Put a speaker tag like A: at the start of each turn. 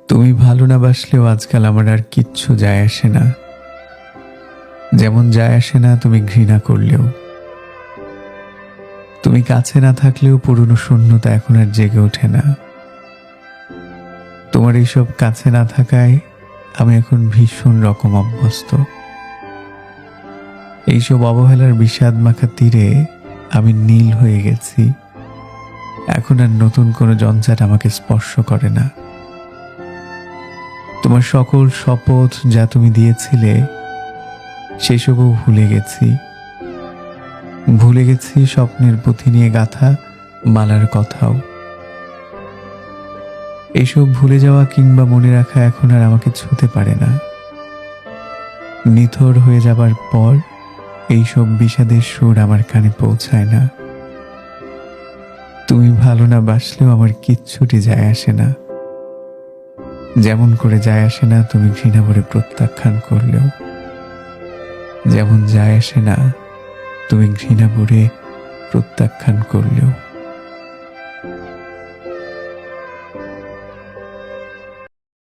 A: তুমি ভালো না বাসলেও আজকাল আমার আর কিচ্ছু যায় আসে না। যেমন যায় আসে না তুমি ঘৃণা করলেও। তুমি কাছে না থাকলেও পুরনো শূন্যতা এখন আর জেগে ওঠে না। তোমার এইসব কাছে না থাকায় আমি এখন ভীষণ রকম অভ্যস্ত। এইসব অবহেলার বিষাদ মাখা তীরে আমি নীল হয়ে গেছি। এখন আর নতুন কোনো জঞ্জাট আমাকে স্পর্শ করে না। তোমার সকল শপথ যা তুমি দিয়েছিলে সেসবও ভুলে গেছি। ভুলে গেছি স্বপ্নের পুঁথি নিয়ে গাথা মালার কথাও। এইসব ভুলে যাওয়া কিংবা মনে রাখা এখন আর আমাকে ছুঁতে পারে না। নিথর হয়ে যাবার পর এইসব বিষাদের সুর আমার কানে পৌঁছায় না। তুমি ভালো না বাসলেও আমার কিচ্ছুটি যায় আসে না। যেমন করে যায় আসে না তুমি ঘৃণা ভরে প্রত্যাখ্যান করলেও। যেমন যায় আসে না তুমি ঘৃণা ভরে প্রত্যাখ্যান করলেও।